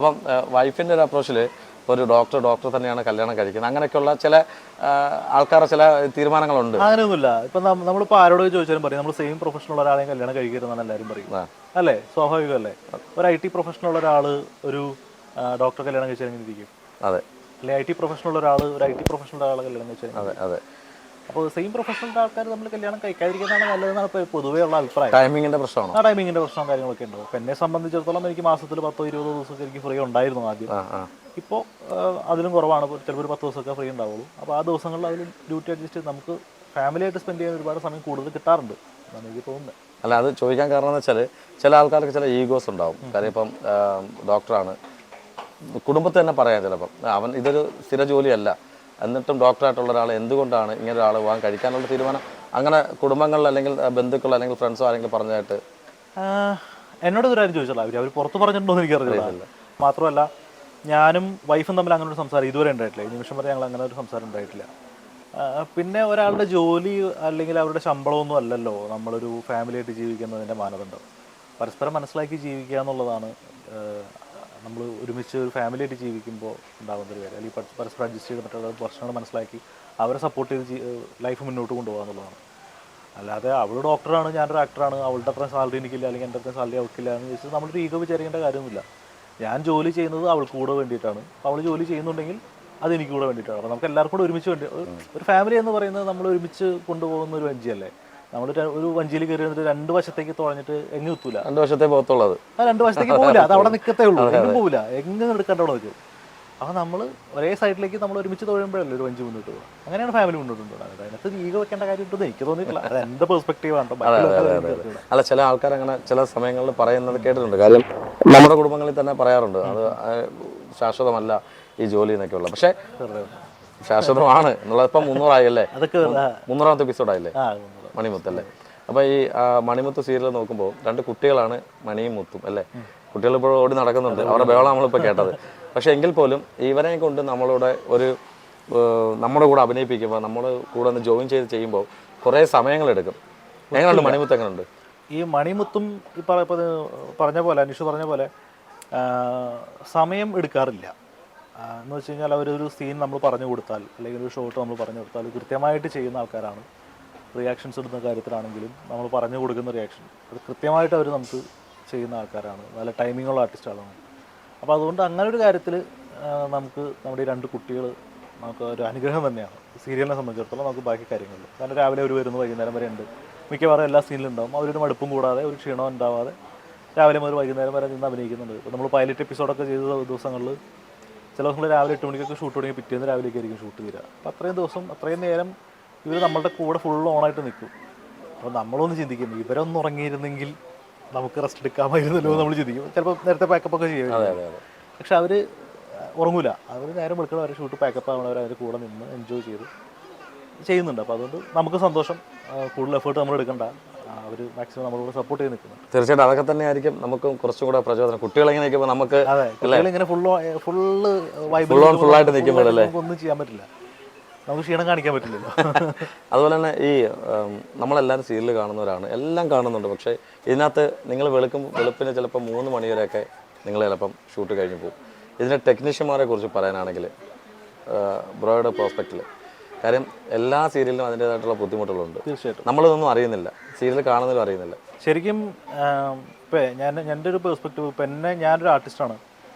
അപ്പം വൈഫിൻ്റെ ഒരു അപ്രോച്ചിൽ ഒരു ഡോക്ടർ തന്നെയാണ് കല്യാണം കഴിക്കുന്നത്. അങ്ങനെയൊക്കെയുള്ള ചില ആൾക്കാരുടെ ചില തീരുമാനങ്ങളുണ്ട്. അങ്ങനെയൊന്നുമില്ല. ഇപ്പം നമ്മളിപ്പോൾ ആരോട് ചോദിച്ചാലും പറയും നമ്മൾ സെയിം പ്രൊഫഷനുള്ള ഒരാളെയും കല്യാണം കഴിക്കരുതെന്നാണ് എല്ലാവരും പറയും. അല്ലേ? സ്വാഭാവികമല്ലേ? ഒരു IT പ്രൊഫഷനുള്ള ഒരാൾ ഒരു ഡോക്ടർ കല്യാണം കഴിച്ചാൽ എങ്ങനെ ഇരിക്കും? അതെ. അല്ലെങ്കിൽ IT പ്രൊഫഷനുള്ള ഒരാൾ ഒരു IT പ്രൊഫഷനുള്ള ആളെ കല്യാണം കഴിച്ചാൽ അതെ അതെ. അപ്പോൾ സെയിം പ്രൊഫഷണൽ ആൾക്കാർ നമ്മൾ കല്യാണം കഴിക്കാതിരിക്കുന്നതാണ് നല്ലതെന്നാണ് ഇപ്പോൾ പൊതുവേ ഉള്ള അഭിപ്രായം. ടൈമിങ്ങിൻ്റെ പ്രശ്നമാണോ? ടൈമിങ്ങിൻ്റെ പ്രശ്നവും കാര്യങ്ങളൊക്കെ ഉണ്ടാവും. ഇപ്പം എന്നെ സംബന്ധിച്ചിടത്തോളം എനിക്ക് മാസത്തിൽ 10-20 ദിവസമൊക്കെ എനിക്ക് ഫ്രീ ഉണ്ടായിരുന്നു ആദ്യം. ഇപ്പോൾ അതിലും കുറവാണ്. ചിലപ്പോൾ ഒരു 10 ദിവസമൊക്കെ ഫ്രീ ഉണ്ടാവുള്ളൂ. അപ്പോൾ ആ ദിവസങ്ങളിൽ അതിൽ ഡ്യൂട്ടി അഡ്ജസ്റ്റ് ചെയ്ത് നമുക്ക് ഫാമിലിയായിട്ട് സ്പെൻഡ് ചെയ്യാൻ ഒരുപാട് സമയം കൂടുതൽ കിട്ടാറുണ്ട് എന്നാണ് എനിക്ക് തോന്നുന്നത്. അല്ല, അത് ചോദിക്കാൻ കാരണം എന്ന് വെച്ചാൽ ചില ആൾക്കാർക്ക് ചില ഈഗോസ് ഉണ്ടാവും. കാര്യം ഇപ്പം ഡോക്ടറാണ്, കുടുംബത്തെ തന്നെ പറയാം ചിലപ്പം അവൻ ഇതൊരു സ്ഥിര ജോലിയല്ല, എന്നിട്ടും ഡോക്ടറായിട്ടുള്ള ഒരാൾ എന്തുകൊണ്ടാണ് ഇങ്ങനെ ഒരാൾ പോകാൻ കഴിക്കാനുള്ള തീരുമാനം അങ്ങനെ കുടുംബങ്ങളിൽ അല്ലെങ്കിൽ ബന്ധുക്കൾ അല്ലെങ്കിൽ ഫ്രണ്ട്സോ ആരെങ്കിലും പറഞ്ഞതായിട്ട് എന്നോട് ഒരു കാര്യം ചോദിച്ചല്ലോ. അവർ പുറത്ത് പറഞ്ഞിട്ടുണ്ടോ എന്ന് എനിക്കറിയില്ല. മാത്രമല്ല ഞാനും വൈഫും തമ്മിൽ അങ്ങനെ ഒരു സംസാരം ഇതുവരെ ഉണ്ടായിട്ടില്ല. ഈ നിമിഷം വരെ ഞങ്ങൾ അങ്ങനെ ഒരു സംസാരം ഉണ്ടായിട്ടില്ല. പിന്നെ ഒരാളുടെ ജോലി അല്ലെങ്കിൽ അവരുടെ ശമ്പളമൊന്നും അല്ലല്ലോ നമ്മളൊരു ഫാമിലിയായിട്ട് ജീവിക്കുന്നതിൻ്റെ മാനദണ്ഡം. പരസ്പരം മനസ്സിലാക്കി ജീവിക്കുക എന്നുള്ളതാണ് നമ്മൾ ഒരുമിച്ച് ഒരു ഫാമിലിയായിട്ട് ജീവിക്കുമ്പോൾ ഉണ്ടാകുന്ന ഒരു കാര്യം. അല്ലെങ്കിൽ പരസ്പരം അഡ്ജസ്റ്റ് ചെയ്ത് മറ്റുള്ള പ്രശ്നങ്ങൾ മനസ്സിലാക്കി അവരെ സപ്പോർട്ട് ചെയ്ത് ലൈഫ് മുന്നോട്ട് കൊണ്ടുപോകുക എന്നുള്ളതാണ്. അല്ലാതെ അവൾ ഡോക്ടറാണ്, ഞാനൊരു ആക്ടറാണ്, അവളുടെ അത്രയും സാലറി എനിക്കില്ല അല്ലെങ്കിൽ എൻ്റെ അത്രയും സാലറി അവൾക്കില്ല എന്ന് ചോദിച്ചാൽ നമ്മളൊരു ഈഗോ വിചാരിക്കേണ്ട കാര്യമൊന്നുമില്ല. ഞാൻ ജോലി ചെയ്യുന്നത് അവൾക്ക് കൂടെ വേണ്ടിയിട്ടാണ്. അവൾ ജോലി ചെയ്യുന്നുണ്ടെങ്കിൽ അത് എനിക്ക് കൂടെ വേണ്ടിയിട്ടാണ്. അപ്പോൾ നമുക്ക് എല്ലാവർക്കും കൂടെ ഒരുമിച്ച് വേണ്ടി ഒരു ഫാമിലി എന്ന് പറയുന്നത് നമ്മൾ ഒരുമിച്ച് കൊണ്ടുപോകുന്ന ഒരു വഞ്ചിയല്ലേ. നമ്മൾ ഒരു വഞ്ചിയിൽ കയറി വന്നിട്ട് രണ്ട് വശത്തേക്ക് തുഴഞ്ഞിട്ട് എങ്ങും എത്തൂല. രണ്ട് വശത്തേ പോകത്തുള്ളത്. രണ്ട് വശത്തേക്ക് പോകില്ല, അത് അവിടെ നിൽക്കത്തേ ഉള്ളൂ, എങ്ങും പോകില്ല, എങ്ങനെ എടുക്കേണ്ട അവിടെ നിൽക്കും. അപ്പോൾ നമ്മൾ ഒരേ സൈഡിലേക്ക് നമ്മൾ ഒരുമിച്ച് തുഴയുമ്പോഴല്ലേ ഒരു വഞ്ചി മുന്നോട്ട് പോകുക. അങ്ങനെയാണ് ഫാമിലി മുന്നോട്ട് കൊണ്ടുപോകുന്നത്. അതിനകത്ത് ഈഗോ വെക്കേണ്ട കാര്യമുണ്ടെന്ന് എനിക്ക് തോന്നിയിട്ടില്ല. അത് എൻ്റെ പെർസ്പെക്റ്റീവാണ്. അല്ല, ചില ആൾക്കാർ അങ്ങനെ ചില സമയങ്ങളിൽ പറയുന്നത് കേട്ടിട്ടുണ്ട്. കാര്യം നമ്മുടെ കുടുംബങ്ങളിൽ തന്നെ പറയാറുണ്ട്, അത് ശാശ്വതമല്ല ഈ ജോലി എന്നൊക്കെയുള്ള. പക്ഷേ ശാശ്വതമാണ് എന്നുള്ളത് ഇപ്പം 300 ആയല്ലേ, 300ാമത്തെ എപ്പിസോഡായില്ലേ മണിമുത്തല്ലേ. അപ്പോൾ ഈ മണിമുത്ത് സീരിയൽ നോക്കുമ്പോൾ 2 കുട്ടികളാണ് മണിയും മുത്തും അല്ലേ. കുട്ടികൾ ഇപ്പോൾ ഓടി നടക്കുന്നുണ്ട്, അവരുടെ ബഹളം നമ്മളിപ്പോൾ കേട്ടത്. പക്ഷേ എങ്കിൽ പോലും ഇവരെ കൊണ്ട് നമ്മുടെ കൂടെ അഭിനയിപ്പിക്കുമ്പോൾ നമ്മൾ കൂടെ ഒന്ന് ജോയിൻ ചെയ്യുമ്പോൾ കുറേ സമയങ്ങളെടുക്കും. എങ്ങനെയുണ്ട് മണിമുത്ത്? എങ്ങനെയുണ്ട് ഈ മണിമുത്തും? ഈ പറഞ്ഞ പോലെ അനീഷ് പറഞ്ഞ പോലെ സമയം എടുക്കാറില്ല. എന്ന് വെച്ച് കഴിഞ്ഞാൽ അവരൊരു സീൻ നമ്മൾ പറഞ്ഞു കൊടുത്താൽ അല്ലെങ്കിൽ ഒരു ഷോട്ട് നമ്മൾ പറഞ്ഞു കൊടുത്താൽ കൃത്യമായിട്ട് ചെയ്യുന്ന ആൾക്കാരാണ്. റിയാക്ഷൻസ് ഇടുന്ന കാര്യത്തിലാണെങ്കിലും നമ്മൾ പറഞ്ഞു കൊടുക്കുന്ന റിയാക്ഷൻ അത് കൃത്യമായിട്ട് അവർ നമുക്ക് ചെയ്യുന്ന ആൾക്കാരാണ്. നല്ല ടൈമിങ്ങുള്ള ആർട്ടിസ്റ്റുകളാണ്. അപ്പോൾ അതുകൊണ്ട് അങ്ങനെ ഒരു കാര്യത്തിൽ നമുക്ക് നമ്മുടെ ഈ 2 കുട്ടികൾ നമുക്ക് ഒരു അനുഗ്രഹം തന്നെയാണ് സീരിയലിനെ സംബന്ധിച്ചിടത്തോളം. നമുക്ക് ബാക്കി കാര്യങ്ങളിൽ കാരണം രാവിലെ ഒരു വരുന്നു, വൈകുന്നേരം വരെ ഉണ്ട്. മിക്കവാറും എല്ലാ സീനിലും ഉണ്ടാവും. അവരൊരു മടുപ്പും കൂടാതെ ഒരു ക്ഷീണം ഉണ്ടാവാതെ രാവിലെ മുതൽ വൈകുന്നേരം വരെ നിന്ന് അഭിനയിക്കുന്നുണ്ട്. ഇപ്പോൾ നമ്മൾ പൈലറ്റ് എപ്പിസോഡൊക്കെ ചെയ്ത ദിവസങ്ങളിൽ ചില ദിവസങ്ങൾ രാവിലെ 8 മണിക്കൊക്കെ ഷൂട്ട് തുടങ്ങി പിറ്റേന്ന് രാവിലേക്ക് ആയിരിക്കും ഷൂട്ട് തീരുക. അപ്പോൾ അത്രയും ദിവസം അത്രയും നേരം ഇവർ നമ്മളുടെ കൂടെ ഫുൾ ഓണായിട്ട് നിൽക്കും. അപ്പോൾ നമ്മളൊന്ന് ചിന്തിക്കും, ഇവരൊന്നും ഉറങ്ങിയിരുന്നെങ്കിൽ നമുക്ക് റെസ്റ്റ് എടുക്കാമായിരുന്നല്ലോ നമ്മൾ ചിന്തിക്കും. ചിലപ്പോൾ നേരത്തെ പാക്കപ്പൊക്കെ ചെയ്യും. പക്ഷെ അവർ ഉറങ്ങൂല. അവർ നേരം വെളുക്കണം, അവരെ ഷൂട്ട് പാക്കപ്പ് ആവണവർ അവരുടെ കൂടെ നിന്ന് എൻജോയ് ചെയ്ത് ചെയ്യുന്നുണ്ട്. അപ്പോൾ അതുകൊണ്ട് നമുക്ക് സന്തോഷം. കൂടുതൽ എഫേർട്ട് നമ്മൾ എടുക്കണ്ട, അവർ മാക്സിമം നമ്മളോട് സപ്പോർട്ട് ചെയ്ത് നിൽക്കുന്നുണ്ട്. തീർച്ചയായിട്ടും അതൊക്കെ തന്നെ ആയിരിക്കും നമുക്ക് കുറച്ചും കൂടെ പ്രചോദനം. കുട്ടികളെങ്ങനെ നിൽക്കുമ്പോൾ നമുക്ക് ഇങ്ങനെ ഫുള്ളായിട്ട് നിൽക്കുമ്പോഴല്ലേ ഒന്നും ചെയ്യാൻ പറ്റില്ല, നമുക്ക് ക്ഷീണം കാണിക്കാൻ പറ്റില്ലല്ലോ. അതുപോലെ തന്നെ ഈ നമ്മളെല്ലാവരും സീരിയൽ കാണുന്നവരാണ്, എല്ലാം കാണുന്നുണ്ട്. പക്ഷേ ഇതിനകത്ത് നിങ്ങൾ വെളുപ്പിന് ചിലപ്പോൾ 3 മണി വരെയൊക്കെ നിങ്ങൾ ചിലപ്പം ഷൂട്ട് കഴിഞ്ഞ് പോകും. ഇതിൻ്റെ ടെക്നീഷ്യന്മാരെ കുറിച്ച് പറയാനാണെങ്കിൽ ബ്രോയുടെ പ്രോസ്പെക്റ്റിൽ, കാര്യം എല്ലാ സീരിയലിനും അതിൻ്റേതായിട്ടുള്ള ബുദ്ധിമുട്ടുകളുണ്ട്. തീർച്ചയായിട്ടും നമ്മളിതൊന്നും അറിയുന്നില്ല, സീരിയൽ കാണുന്നതിലും അറിയുന്നില്ല. ശരിക്കും ഇപ്പം എൻ്റെ ഒരു പെർസ്പെക്റ്റീവ്, ഇപ്പം ഞാനൊരു ആർട്ടിസ്റ്റാണ്,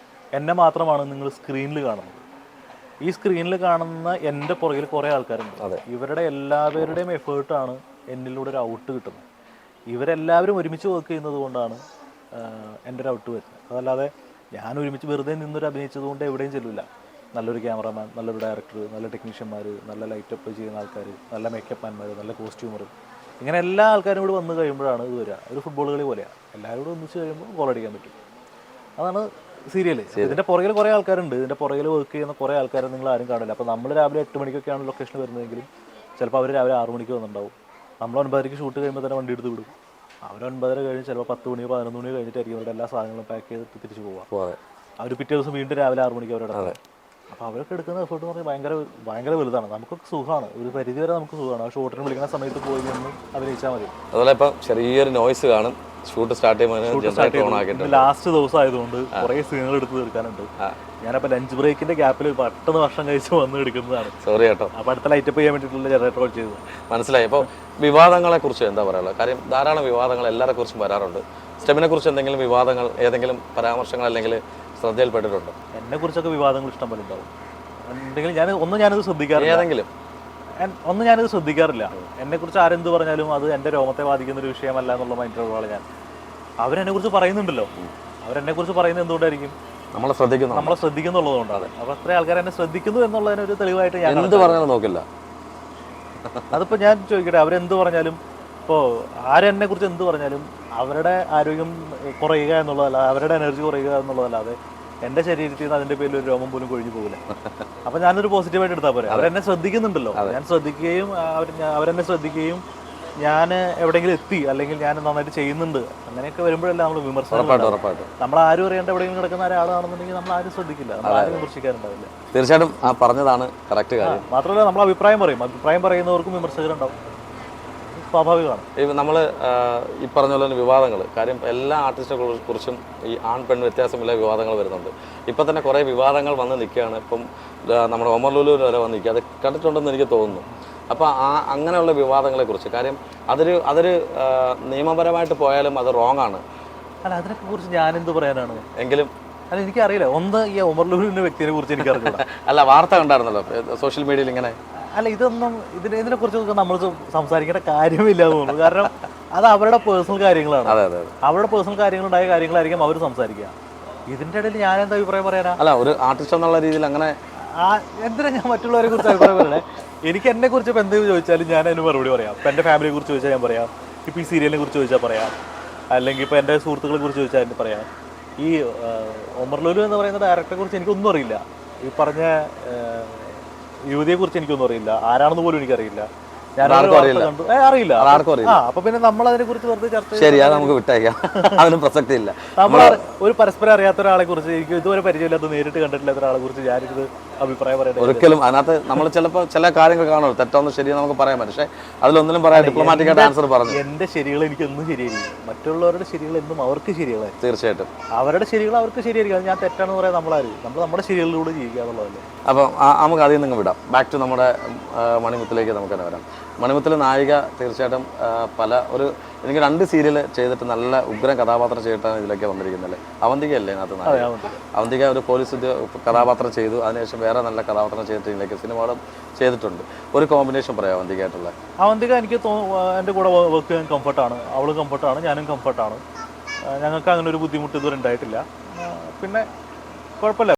എന്നെ മാത്രമാണ് നിങ്ങൾ സ്ക്രീനിൽ കാണുന്നത്. ഈ സ്ക്രീനിൽ കാണുന്ന എൻ്റെ പുറകിൽ കുറേ ആൾക്കാരുണ്ട്. ഇവരുടെ എല്ലാവരുടെയും എഫേർട്ടാണ് എന്നിലൂടെ ഒരു ഔട്ട് കിട്ടുന്നത്. ഇവരെല്ലാവരും ഒരുമിച്ച് വർക്ക് ചെയ്യുന്നത് കൊണ്ടാണ് എൻ്റെ ഒരു ഔട്ട് വരുന്നത്. അതല്ലാതെ ഞാൻ ഒരുമിച്ച് വെറുതെ നിന്നൊരു അഭിനയിച്ചത് കൊണ്ട് എവിടെയും ചെല്ലില്ല. നല്ലൊരു ക്യാമറമാൻ, നല്ലൊരു ഡയറക്ടർ, നല്ല ടെക്നീഷ്യന്മാർ, നല്ല ലൈറ്റപ്പ് ചെയ്യുന്ന ആൾക്കാർ, നല്ല മേക്കപ്പ് മാൻമാർ, നല്ല കോസ്റ്റ്യൂമർ, ഇങ്ങനെ എല്ലാ ആൾക്കാരും കൂടി വന്ന് കഴിയുമ്പോഴാണ് ഇത് വരിക. ഒരു ഫുട്ബോൾ കളി പോലെയാണ്, എല്ലാവരും കൂടി ഒന്നിച്ച് കഴിയുമ്പോൾ ഗോൾ അടിക്കാൻ പറ്റും. അതാണ് സീരിയൽ. ഇതിൻ്റെ പുറകിൽ കുറേ ആൾക്കാരുണ്ട്, ഇതിൻ്റെ പുറകിൽ വർക്ക് ചെയ്യുന്ന കുറേ ആൾക്കാരെ നിങ്ങൾ ആരും കാണില്ല. അപ്പോൾ നമ്മൾ രാവിലെ 8 മണിക്കൊക്കെയാണ് ലൊക്കേഷൻ വരുന്നതെങ്കിലും ചിലപ്പോൾ അവർ രാവിലെ 6 മണിക്ക് വന്നിട്ടുണ്ടാവും. നമ്മൾ 9:30 ഷൂട്ട് കഴിയുമ്പോൾ തന്നെ വണ്ടി എടുത്ത് വിടും. അവർ 9:30 കഴിഞ്ഞ് ചിലപ്പോൾ 10 മണിയോ 11 മണിയോ കഴിഞ്ഞിട്ടായിരിക്കും അവരുടെ എല്ലാ സാധനങ്ങളും പാക്ക് ചെയ്തിട്ട് തിരിച്ച് പോവുക. അവർ പിറ്റേ ദിവസം വീണ്ടും രാവിലെ 6 മണിക്ക് അവരുടെ അപ്പോൾ അവരൊക്കെ എടുക്കുന്ന എഫേർട്ട് എന്ന് പറഞ്ഞാൽ ഭയങ്കര ഭയങ്കര വലുതാണ്. നമുക്കൊക്കെ സുഖമാണ്, ഒരു പരിധി വരെ നമുക്ക് സുഖമാണ്. ആ ഷൂട്ടിന് വിളിക്കുന്ന സമയത്ത് പോയി നിന്ന് അഭിനയിച്ചാൽ മതി. അതുപോലെ ഇപ്പം ചെറിയൊരു നോയ്സ് കാണും, ഷൂട്ട് സ്റ്റാർട്ട് ചെയ്യുമ്പോൾ ജനറേറ്റർ ഓൺ ആക്കിയിട്ടുണ്ട്. ലാസ്റ്റ് ദിവസം ആയതുകൊണ്ട് കുറേ സീനുകൾ എടുത്ത് തീർക്കാനുണ്ട്. ഞാനപ്പോൾ ലഞ്ച് ബ്രേക്കിന്റെ ഗ്യാപ്പിൽ പെട്ടെന്ന് ഭക്ഷണം കഴിച്ച് വന്ന് എടുക്കുന്നതാണ്. സോറി കേട്ടോ. അപ്പോൾ അടുത്ത ലൈറ്റപ്പ് ചെയ്യാൻ വേണ്ടിയിട്ടുള്ള ജനറേറ്റർ ഓൺ ചെയ്തത്. മനസ്സിലായി. അപ്പോൾ വിവാദങ്ങളെ കുറിച്ച് എന്താ പറയുക? കാര്യം ധാരാളം വിവാദങ്ങൾ എല്ലാവരെ കുറിച്ചും വരാറുണ്ട്. സ്റ്റെബിനെ കുറിച്ച് എന്തെങ്കിലും വിവാദങ്ങൾ, ഏതെങ്കിലും പരാമർശങ്ങൾ അല്ലെങ്കിൽ ശ്രദ്ധയിൽപ്പെട്ടിട്ടുണ്ടോ? എന്നെ കുറിച്ചൊക്കെ വിവാദങ്ങൾ ഇഷ്ടം പോലെ ഉണ്ടാവും. എന്തെങ്കിലും ഞാനത് ശ്രദ്ധിക്കാറില്ല. ഏതെങ്കിലും ഞാനത് ശ്രദ്ധിക്കാറില്ല. എന്നെക്കുറിച്ച് ആരെന്ത് പറഞ്ഞാലും അത് എൻ്റെ രോമത്തെ ബാധിക്കുന്ന ഒരു വിഷയമല്ല എന്നുള്ള മൈൻഡിലുള്ള ഞാൻ. അവരെന്നെക്കുറിച്ച് പറയുന്നുണ്ടല്ലോ, അവരെന്നെക്കുറിച്ച് പറയുന്നത് എന്തുകൊണ്ടായിരിക്കും? നമ്മളെ ശ്രദ്ധിക്കുന്നുള്ളതുകൊണ്ടാണ്. അപ്പോൾ അത്ര ആൾക്കാർ എന്നെ ശ്രദ്ധിക്കുന്നു എന്നുള്ളതിനൊരു തെളിവായിട്ട് ഞാൻ എന്ത് പറഞ്ഞാലും നോക്കില്ല. അതിപ്പോൾ ഞാൻ ചോദിക്കട്ടെ, അവരെന്ത് പറഞ്ഞാലും, ഇപ്പോൾ ആരെന്നെ കുറിച്ച് എന്ത് പറഞ്ഞാലും അവരുടെ ആരോഗ്യം കുറയുക എന്നുള്ളതല്ല, അവരുടെ എനർജി കുറയുക എന്നുള്ളതല്ലാതെ എൻ്റെ ശരീരത്തിൽ നിന്ന് അതിൻ്റെ പേരിൽ ഒരു രോമം പോലും കൊഴിഞ്ഞു പോകില്ല. അപ്പോൾ ഞാനൊരു പോസിറ്റീവായിട്ട് എടുത്താൽ പോരെ. അവരെന്നെ ശ്രദ്ധിക്കുന്നുണ്ടല്ലോ, ഞാൻ ശ്രദ്ധിക്കുകയും അവരെന്നെ ശ്രദ്ധിക്കുകയും ഞാൻ എവിടെയെങ്കിലും എത്തി അല്ലെങ്കിൽ ഞാൻ നന്നായിട്ട് ചെയ്യുന്നുണ്ട് അങ്ങനെയൊക്കെ വരുമ്പോഴല്ല നമ്മൾ വിമർശനം. നമ്മൾ ആരും അറിയേണ്ട എവിടെയെങ്കിലും കിടക്കുന്ന ഒരാളാണെന്നുണ്ടെങ്കിൽ നമ്മൾ ആരും ശ്രദ്ധിക്കില്ല, നമ്മൾ ആരും വിമർശിക്കാറുണ്ടാവില്ല. തീർച്ചയായിട്ടും ആ പറഞ്ഞതാണ് കറക്റ്റ് കാര്യം. മാത്രമല്ല നമ്മൾ അഭിപ്രായം പറയും, അഭിപ്രായം പറയുന്നവർക്കും വിമർശകരുണ്ടാവും, സ്വാഭാവികമാണ്. നമ്മൾ ഈ പറഞ്ഞ പോലെ തന്നെ വിവാദങ്ങൾ, കാര്യം എല്ലാ ആർട്ടിസ്റ്റുകളെ കുറിച്ചും ഈ ആൺ പെൺ വ്യത്യാസമില്ല വിവാദങ്ങൾ വരുന്നുണ്ട്. ഇപ്പം തന്നെ കുറേ വിവാദങ്ങൾ വന്ന് നിൽക്കുകയാണ്. ഇപ്പം നമ്മുടെ ഒമർ ലുലു വരെ വന്ന് നിൽക്കുക, അത് കണ്ടിട്ടുണ്ടെന്ന് എനിക്ക് തോന്നുന്നു. അപ്പോൾ അങ്ങനെയുള്ള വിവാദങ്ങളെക്കുറിച്ച്, കാര്യം അതൊരു നിയമപരമായിട്ട് പോയാലും അത് റോങ് ആണ്. അല്ല, അതിനൊക്കെ കുറിച്ച് ഞാനെന്ത് പറയാനാണ്? എങ്കിലും അല്ല, എനിക്കറിയില്ല. ഈ ഒമർ ലുലുവിൻ്റെ വ്യക്തിയെ കുറിച്ച് എനിക്കറിയില്ല. അല്ല, വാർത്ത കണ്ടായിരുന്നല്ലോ സോഷ്യൽ മീഡിയയിൽ ഇങ്ങനെ. അല്ല, ഇതിനെക്കുറിച്ചൊക്കെ നമ്മൾ സംസാരിക്കേണ്ട കാര്യമില്ല എന്ന് തോന്നുന്നു. കാരണം അത് അവരുടെ പേഴ്സണൽ കാര്യങ്ങളാണ്. അവരുടെ പേഴ്സണൽ കാര്യങ്ങളുണ്ടായ കാര്യങ്ങളായിരിക്കും അവർ സംസാരിക്കുക. ഇതിൻ്റെ ഇടയിൽ ഞാൻ എന്താ അഭിപ്രായം പറയാനാ? അല്ല, ഒരു ആർട്ടിസ്റ്റ് എന്നുള്ള രീതിയിൽ അങ്ങനെ എന്തിനാ ഞാൻ മറ്റുള്ളവരെ കുറിച്ച് അഭിപ്രായം പറയണേ? എനിക്ക് എന്നെ കുറിച്ച് ഇപ്പം എന്തെങ്കിലും ചോദിച്ചാലും ഞാൻ അതിന് മറുപടി പറയാം. ഇപ്പം എൻ്റെ ഫാമിലിയെ കുറിച്ച് ചോദിച്ചാൽ ഞാൻ പറയാം, ഇപ്പോൾ ഈ സീരിയലിനെ കുറിച്ച് ചോദിച്ചാൽ പറയാം, അല്ലെങ്കിൽ ഇപ്പോൾ എൻ്റെ സുഹൃത്തുക്കളെ കുറിച്ച് ചോദിച്ചാൽ എനിക്ക് പറയാം. ഈ ഒമർ ലുലു എന്ന് പറയുന്ന ഡയറക്ടറെ കുറിച്ച് എനിക്കൊന്നും അറിയില്ല. ഈ പറഞ്ഞ യുവതിയെ കുറിച്ച് എനിക്കൊന്നും അറിയില്ല, ആരാണെന്ന് പോലും എനിക്കറിയില്ല. അറിയില്ല. അപ്പൊ പിന്നെ നമ്മൾ അതിനെ കുറിച്ച് വെറുതെ ചർച്ച ശരി, അത് നമുക്ക് വിട്ടേക്കാം, അതിനും പ്രസക്തിയില്ല. നമ്മൾ ഒരു പരസ്പരം അറിയാത്ത ഒരാളെ കുറിച്ച്, എനിക്ക് ഇതുവരെ പരിചയമില്ലാത്ത, നേരിട്ട് കണ്ടിട്ടില്ലാത്ത ഒരാളെ കുറിച്ച് ഞാനിത് അഭിപ്രായം പറയട്ടെ? ഒരിക്കലും. അതിനകത്ത് നമ്മൾ ചിലപ്പോൾ ചില കാര്യങ്ങൾ കാണുമല്ലോ, തെറ്റൊന്നും ശരിയെന്ന് നമുക്ക് പറയാൻ പറ്റും. പക്ഷേ അതിലൊന്നിനും പറയാൻ ഡിപ്ലോമാറ്റിക് ആയിട്ട് ആൻസർ പറഞ്ഞു. എന്റെ ശരികൾ എനിക്ക് എന്നും ശരിയായിരിക്കും, മറ്റുള്ളവരുടെ ശരികൾ എന്നും അവർക്ക് ശരികളായിരിക്കും. തീർച്ചയായിട്ടും അവരുടെ ശരികൾ അവർക്ക് ശരിയായിരിക്കും. അത് ഞാൻ തെറ്റാണെന്ന് പറയാൻ നമ്മൾ നമ്മുടെ ശരികളിലൂടെ ജീവിക്കുക എന്നുള്ളതല്ലേ. അപ്പം നമുക്ക് അതിൽ നിന്ന് വിടാം. ബാക്ക് ടു നമ്മുടെ മണിമുത്തിലേക്ക് നമുക്ക് തന്നെ വരാം. മണിമുത്തിൽ നായിക തീർച്ചയായിട്ടും എനിക്ക് 2 സീരിയൽ ചെയ്തിട്ട് നല്ല ഉഗ്രൻ കഥാപാത്രം ചെയ്തിട്ടാണ് ഇതിലേക്ക് വന്നിരിക്കുന്നത്. അവന്തികയല്ലേ അതിനകത്ത് നായിക? അവന്തിക ഒരു പോലീസ് കഥാപാത്രം ചെയ്തു, അതിനുശേഷം വേറെ നല്ല കഥാപാത്രം ചെയ്തിട്ട് ഇതിലേക്ക് സിനിമകളും ചെയ്തിട്ടുണ്ട്. ഒരു കോമ്പിനേഷൻ പറയാം അവന്തികയായിട്ടുള്ള? അവന്തിക എനിക്ക് എൻ്റെ കൂടെ വർക്ക് ചെയ്യാൻ കംഫർട്ടാണ്, അവളും കംഫർട്ടാണ്, ഞാനും കംഫർട്ടാണ്. ഞങ്ങൾക്ക് അങ്ങനെ ഒരു ബുദ്ധിമുട്ട് ഇതുവരെ ഉണ്ടായിട്ടില്ല. പിന്നെ കുഴപ്പമില്ല.